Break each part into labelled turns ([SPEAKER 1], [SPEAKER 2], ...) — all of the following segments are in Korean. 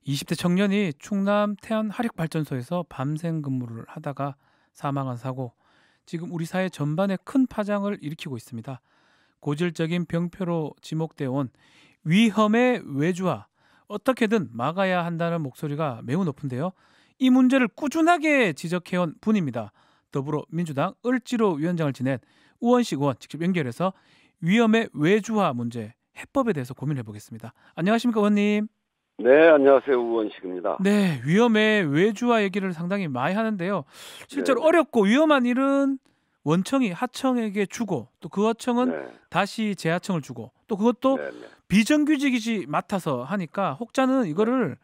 [SPEAKER 1] 20대 청년이 충남 태안 화력발전소에서 밤샘 근무를 하다가 사망한 사고, 지금 우리 사회 전반에 큰 파장을 일으키고 있습니다. 고질적인 병폐로 지목되어 온 위험의 외주화, 어떻게든 막아야 한다는 목소리가 매우 높은데요. 이 문제를 꾸준하게 지적해온 분입니다. 더불어민주당 을지로 위원장을 지낸 우원식 의원 직접 연결해서 위험의 외주화 문제, 해법에 대해서 고민해 보겠습니다. 안녕하십니까, 의원님?
[SPEAKER 2] 네, 안녕하세요. 우원식입니다.
[SPEAKER 1] 네, 위험의 외주화 얘기를 상당히 많이 하는데요. 실제로
[SPEAKER 2] 네네.
[SPEAKER 1] 어렵고 위험한 일은 원청이 하청에게 주고, 또 그 하청은
[SPEAKER 2] 네,
[SPEAKER 1] 다시 재하청을 주고, 또 그것도
[SPEAKER 2] 네네.
[SPEAKER 1] 비정규직이 맡아서 하니까 혹자는
[SPEAKER 2] 네,
[SPEAKER 1] 이거를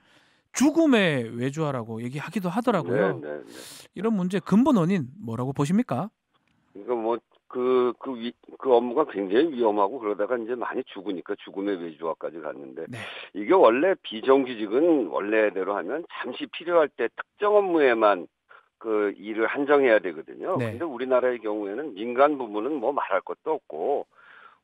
[SPEAKER 1] 죽음의 외주화라고 얘기하기도 하더라고요.
[SPEAKER 2] 네네네.
[SPEAKER 1] 이런 문제 근본 원인 뭐라고 보십니까?
[SPEAKER 2] 그러니까 뭐, 그 업무가 굉장히 위험하고 그러다가 이제 많이 죽으니까 죽음의 외주화까지 갔는데,
[SPEAKER 1] 네.
[SPEAKER 2] 이게 원래 비정규직은 원래대로 하면 잠시 필요할 때 특정 업무에만 그 일을 한정해야 되거든요.
[SPEAKER 1] 네.
[SPEAKER 2] 근데 우리나라의 경우에는 민간 부문은 뭐 말할 것도 없고,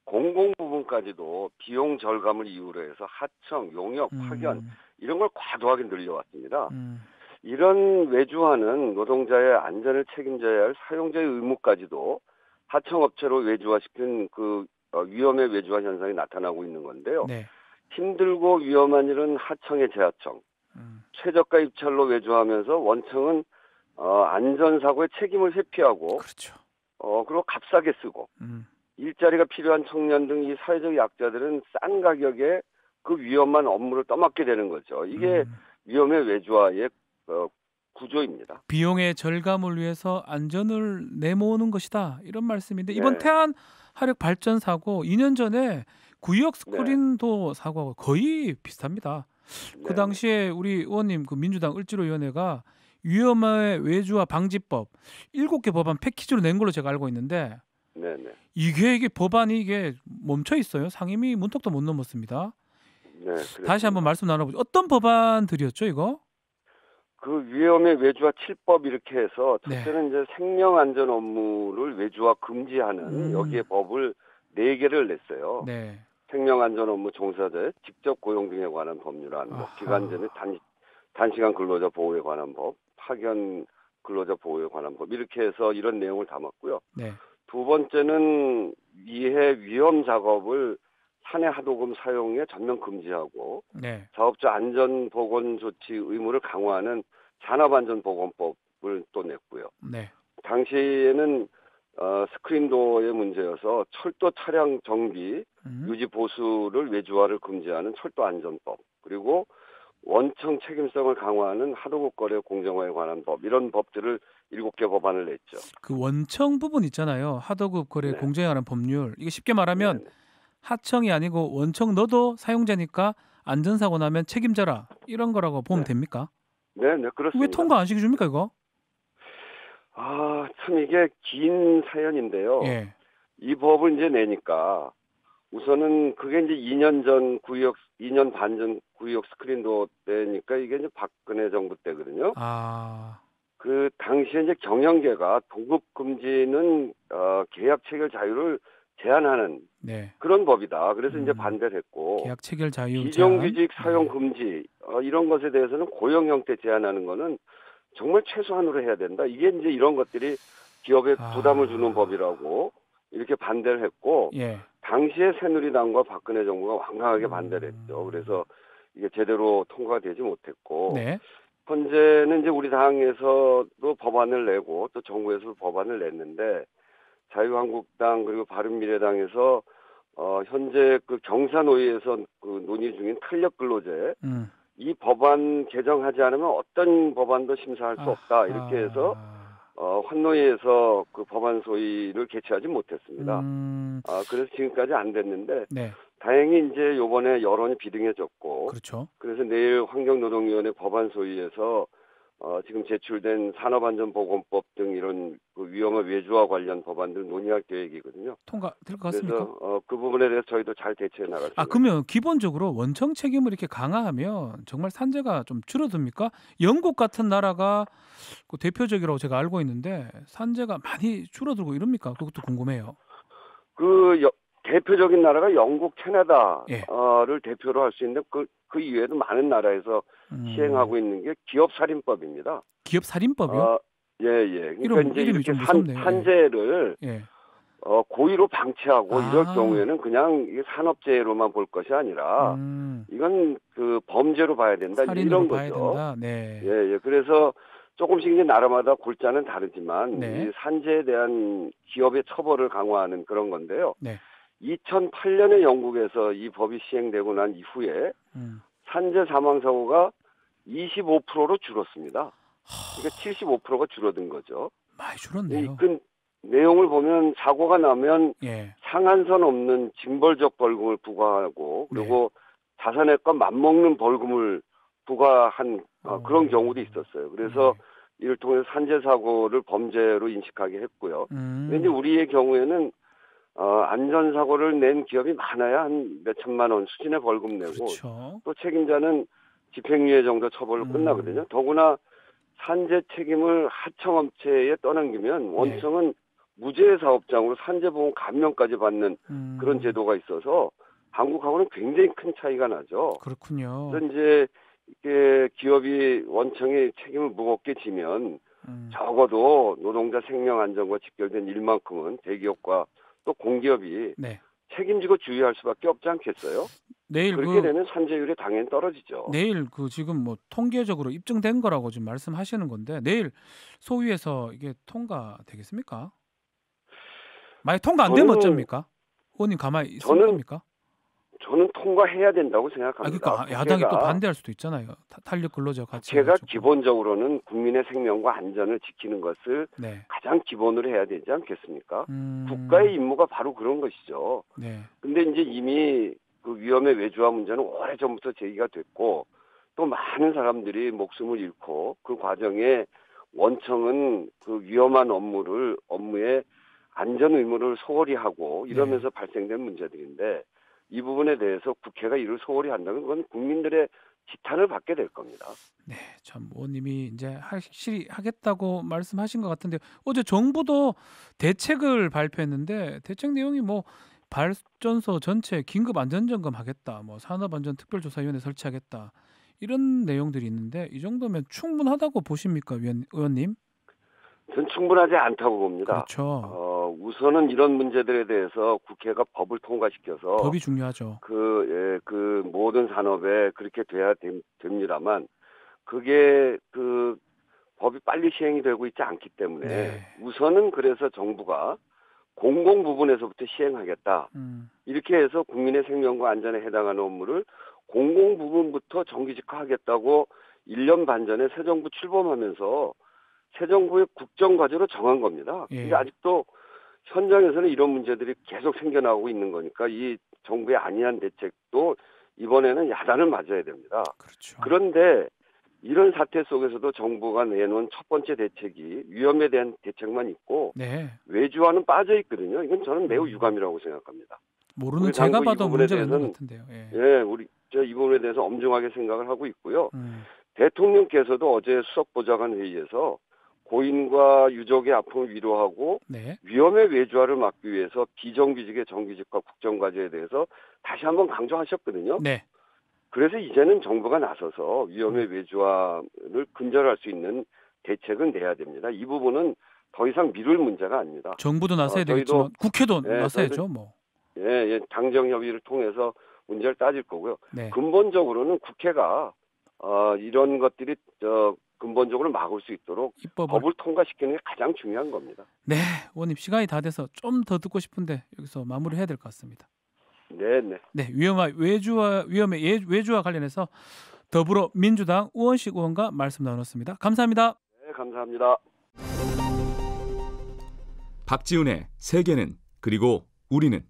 [SPEAKER 2] 공공 부문까지도 비용 절감을 이유로 해서 하청, 용역, 파견,
[SPEAKER 1] 음.
[SPEAKER 2] 이런 걸 과도하게 늘려왔습니다.
[SPEAKER 1] 음.
[SPEAKER 2] 이런 외주화는 노동자의 안전을 책임져야 할 사용자의 의무까지도 하청업체로 외주화시킨 위험의 외주화 현상이 나타나고 있는 건데요.
[SPEAKER 1] 네.
[SPEAKER 2] 힘들고 위험한 일은 하청의 재하청,
[SPEAKER 1] 음.
[SPEAKER 2] 최저가 입찰로 외주하면서 원청은 안전사고의 책임을 회피하고
[SPEAKER 1] 그렇죠.
[SPEAKER 2] 그리고 값싸게 쓰고
[SPEAKER 1] 음.
[SPEAKER 2] 일자리가 필요한 청년 등 이 사회적 약자들은 싼 가격에 그 위험한 업무를 떠맡게 되는 거죠. 이게
[SPEAKER 1] 음.
[SPEAKER 2] 위험의 외주화의 구조입니다.
[SPEAKER 1] 비용의 절감을 위해서 안전을 내모으는 것이다, 이런 말씀인데, 이번
[SPEAKER 2] 네,
[SPEAKER 1] 태안 화력 발전 사고 2년 전에 구역
[SPEAKER 2] 네,
[SPEAKER 1] 스크린도 사고하고 거의 비슷합니다. 그
[SPEAKER 2] 네, 네,
[SPEAKER 1] 당시에 우리 의원님, 그 민주당 을지로위원회가 위험의 외주화 방지법 7개 법안 패키지로 낸 걸로 제가 알고 있는데,
[SPEAKER 2] 네, 네,
[SPEAKER 1] 이게 법안이 이게 멈춰 있어요. 상임위 문턱도 못 넘었습니다.
[SPEAKER 2] 네,
[SPEAKER 1] 다시 한번
[SPEAKER 2] 그렇습니다.
[SPEAKER 1] 말씀 나눠보죠. 어떤 법안들이었죠, 이거?
[SPEAKER 2] 그 위험의 외주화 7법 이렇게 해서
[SPEAKER 1] 네.
[SPEAKER 2] 첫째는 이제 생명안전 업무를 외주화 금지하는 여기에
[SPEAKER 1] 음.
[SPEAKER 2] 법을 4개를 냈어요.
[SPEAKER 1] 네.
[SPEAKER 2] 생명안전 업무 종사자의 직접 고용 등에 관한 법률안, 뭐 기간제는
[SPEAKER 1] 아하.
[SPEAKER 2] 단시간 근로자 보호에 관한 법, 파견 근로자 보호에 관한 법 이렇게 해서 이런 내용을 담았고요.
[SPEAKER 1] 네.
[SPEAKER 2] 두 번째는 위해 위험 작업을 사내 하도금 사용에 전면 금지하고
[SPEAKER 1] 네.
[SPEAKER 2] 사업자 안전보건 조치 의무를 강화하는 산업안전보건법을 또 냈고요.
[SPEAKER 1] 네.
[SPEAKER 2] 당시에는 스크린도어의 문제여서 철도 차량 정비,
[SPEAKER 1] 음.
[SPEAKER 2] 유지 보수를 외주화를 금지하는 철도안전법, 그리고 원청 책임성을 강화하는 하도급 거래 공정화에 관한 법, 이런 법들을 7개 법안을 냈죠.
[SPEAKER 1] 그 원청 부분 있잖아요. 하도급 거래
[SPEAKER 2] 네,
[SPEAKER 1] 공정에 관한 법률. 이게 쉽게
[SPEAKER 2] 네,
[SPEAKER 1] 말하면
[SPEAKER 2] 네,
[SPEAKER 1] 하청이 아니고 원청, 너도 사용자니까 안전사고 나면 책임져라, 이런 거라고 보면
[SPEAKER 2] 네,
[SPEAKER 1] 됩니까?
[SPEAKER 2] 네, 네,
[SPEAKER 1] 왜
[SPEAKER 2] 그렇습니다.
[SPEAKER 1] 통과 안 시켜줍니까, 이거?
[SPEAKER 2] 아, 참 이게 긴 사연인데요.
[SPEAKER 1] 예.
[SPEAKER 2] 이 법을 이제 내니까 우선은 그게 이제 2년 반 전 구역 스크린도 때니까 이게 이제 박근혜 정부 때거든요.
[SPEAKER 1] 아.
[SPEAKER 2] 그 당시에 이제 경영계가 도급 금지는 계약 체결 자유를 제한하는
[SPEAKER 1] 네.
[SPEAKER 2] 그런 법이다. 그래서 이제
[SPEAKER 1] 음.
[SPEAKER 2] 반대를 했고
[SPEAKER 1] 계약 체결 자유 제한.
[SPEAKER 2] 비정규직 사용
[SPEAKER 1] 네.
[SPEAKER 2] 금지 이런 것에 대해서는 고용 형태 제한하는 거는 정말 최소한으로 해야 된다. 이게 이제 이런 것들이 기업에 부담을 주는
[SPEAKER 1] 아.
[SPEAKER 2] 법이라고 이렇게 반대를 했고
[SPEAKER 1] 예.
[SPEAKER 2] 당시에 새누리당과 박근혜 정부가 완강하게 반대를 했죠.
[SPEAKER 1] 음.
[SPEAKER 2] 그래서 이게 제대로 통과되지 못했고
[SPEAKER 1] 네.
[SPEAKER 2] 현재는 이제 우리 당에서도 법안을 내고 또 정부에서도 법안을 냈는데 자유한국당 그리고 바른미래당에서 현재 그 경사노위에서 그 논의 중인 탄력 근로제
[SPEAKER 1] 음.
[SPEAKER 2] 이 법안 개정하지 않으면 어떤 법안도 심사할 수 없다 이렇게 해서
[SPEAKER 1] 아하.
[SPEAKER 2] 환노위에서 그 법안 소위를 개최하지 못했습니다.
[SPEAKER 1] 음.
[SPEAKER 2] 그래서 지금까지 안 됐는데
[SPEAKER 1] 네.
[SPEAKER 2] 다행히 이제 요번에 여론이 비등해졌고
[SPEAKER 1] 그렇죠.
[SPEAKER 2] 그래서 내일 환경노동위원회 법안 소위에서 지금 제출된 산업안전보건법 등 이런 그 위험한 외주와 관련 법안들 논의할 계획이거든요.
[SPEAKER 1] 통과될 것 같습니까?
[SPEAKER 2] 그래서 그 부분에 대해서 저희도 잘 대처해 나갈
[SPEAKER 1] 아,
[SPEAKER 2] 생각입니다.
[SPEAKER 1] 그러면 기본적으로 원청 책임을 이렇게 강화하면 정말 산재가 좀 줄어듭니까? 영국 같은 나라가 그 대표적이라고 제가 알고 있는데 산재가 많이 줄어들고 이럽니까? 그것도 궁금해요.
[SPEAKER 2] 그 대표적인 나라가 영국, 캐나다를
[SPEAKER 1] 예.
[SPEAKER 2] 대표로 할 수 있는 그 이외에도 많은 나라에서 시행하고 있는 게 기업살인법입니다.
[SPEAKER 1] 기업살인법이요?
[SPEAKER 2] 예. 그러니까 이제
[SPEAKER 1] 이름이
[SPEAKER 2] 이렇게
[SPEAKER 1] 좀 무섭네요.
[SPEAKER 2] 산재를
[SPEAKER 1] 예.
[SPEAKER 2] 고의로 방치하고 이럴
[SPEAKER 1] 아.
[SPEAKER 2] 경우에는 그냥 이게 산업재해로만 볼 것이 아니라 이건 그 범죄로 봐야 된다
[SPEAKER 1] 살인으로
[SPEAKER 2] 이런
[SPEAKER 1] 봐야
[SPEAKER 2] 거죠.
[SPEAKER 1] 된다. 네.
[SPEAKER 2] 예. 그래서 조금씩 이제 나라마다 골자는 다르지만
[SPEAKER 1] 네.
[SPEAKER 2] 이 산재에 대한 기업의 처벌을 강화하는 그런 건데요.
[SPEAKER 1] 네.
[SPEAKER 2] 2008년에 영국에서 이 법이 시행되고 난 이후에 산재 사망 사고가 25%로 줄었습니다. 그러니까 75%가 줄어든 거죠.
[SPEAKER 1] 많이 줄었네요.
[SPEAKER 2] 그 내용을 보면 사고가 나면
[SPEAKER 1] 예.
[SPEAKER 2] 상한선 없는 징벌적 벌금을 부과하고 그리고 자산액과 맞먹는 벌금을 부과한 그런 경우도 있었어요. 그래서 이를 통해서 산재 사고를 범죄로 인식하게 했고요. 근데 우리의 경우에는 안전사고를 낸 기업이 많아야 한 몇천만 원 수준의 벌금 내고
[SPEAKER 1] 그렇죠.
[SPEAKER 2] 또 책임자는 집행유예 정도 처벌로 끝나거든요. 더구나 산재 책임을 하청업체에 떠넘기면 원청은 무죄 사업장으로 산재보험 감면까지 받는 그런 제도가 있어서 한국하고는 굉장히 큰 차이가 나죠.
[SPEAKER 1] 그렇군요.
[SPEAKER 2] 그래서 이제 이게 기업이 원청의 책임을 무겁게 지면 적어도 노동자 생명 안전과 직결된 일만큼은 대기업과 또 공기업이
[SPEAKER 1] 네.
[SPEAKER 2] 책임지고 주의할 수밖에 없지 않겠어요?
[SPEAKER 1] 내일
[SPEAKER 2] 그렇게 되면 산재율이 당연히 떨어지죠.
[SPEAKER 1] 내일 지금 뭐 통계적으로 입증된 거라고 지금 말씀하시는 건데 내일 소위에서 이게 통과되겠습니까? 만약 통과 안 되면 어쩝니까? 의원님 가만히 있을 겁니까?
[SPEAKER 2] 저는 통과해야 된다고 생각합니다.
[SPEAKER 1] 그러니까 야당이 또 반대할 수도 있잖아요. 탄력 근로자 같이.
[SPEAKER 2] 제가 기본적으로는 국민의 생명과 안전을 지키는 것을 가장 기본으로 해야 되지 않겠습니까? 국가의 임무가 바로 그런 것이죠. 근데 이제 이미 그 위험의 외주화 문제는 오래전부터 제기가 됐고 또 많은 사람들이 목숨을 잃고 그 과정에 원청은 그 위험한 업무의 안전 의무를 소홀히 하고 이러면서 발생된 문제들인데 이 부분에 대해서 국회가 이를 소홀히 한다면 그건 국민들의 지탄을 받게 될 겁니다.
[SPEAKER 1] 네, 참 의원님이 이제 확실히 하겠다고 말씀하신 것 같은데 어제 정부도 대책을 발표했는데 대책 내용이 뭐 발전소 전체 긴급 안전점검 하겠다, 뭐 산업안전특별조사위원회 설치하겠다 이런 내용들이 있는데 이 정도면 충분하다고 보십니까, 의원님?
[SPEAKER 2] 전 충분하지 않다고 봅니다.
[SPEAKER 1] 그렇죠.
[SPEAKER 2] 우선은 이런 문제들에 대해서 국회가 법을 통과시켜서
[SPEAKER 1] 법이 중요하죠.
[SPEAKER 2] 그 모든 산업에 그렇게 돼야 됩니다만 그게 그 법이 빨리 시행이 되고 있지 않기 때문에 우선은 그래서 정부가 공공 부분에서부터 시행하겠다. 이렇게 해서 국민의 생명과 안전에 해당하는 업무를 공공 부분부터 정기직화하겠다고 1년 반 전에 새 정부 출범하면서 새 정부의 국정과제로 정한 겁니다. 근데 아직도 현장에서는 이런 문제들이 계속 생겨나고 있는 거니까 이 정부의 안이한 대책도 이번에는 야단을 맞아야 됩니다.
[SPEAKER 1] 그렇죠.
[SPEAKER 2] 그런데 이런 사태 속에서도 정부가 내놓은 첫 번째 대책이 위험에 대한 대책만 있고 외주화는 빠져 있거든요. 이건 저는 매우 유감이라고 생각합니다.
[SPEAKER 1] 모르는 제가 봐도 문제가 있는 것 같은데요.
[SPEAKER 2] 이 부분에 대해서 엄중하게 생각을 하고 있고요. 대통령께서도 어제 수석보좌관 회의에서 고인과 유족의 아픔을 위로하고 위험의 외주화를 막기 위해서 비정규직의 정규직과 국정과제에 대해서 다시 한번 강조하셨거든요. 그래서 이제는 정부가 나서서 위험의 외주화를 근절할 수 있는 대책은 내야 됩니다. 이 부분은 더 이상 미룰 문제가 아닙니다.
[SPEAKER 1] 정부도 나서야 되겠지만 국회도 나서야죠.
[SPEAKER 2] 당정 협의를 통해서 문제를 따질 거고요. 근본적으로는 국회가 이런 것들이 근본적으로 막을 수 있도록 법을 통과시키는 게 가장 중요한 겁니다.
[SPEAKER 1] 네, 의원님 시간이 다 돼서 좀 더 듣고 싶은데 여기서 마무리해야 될 것 같습니다. 위험의 외주화 관련해서 더불어민주당 우원식 의원과 말씀 나눴습니다. 감사합니다.
[SPEAKER 2] 네, 감사합니다.
[SPEAKER 3] 박지훈의 세계는 그리고 우리는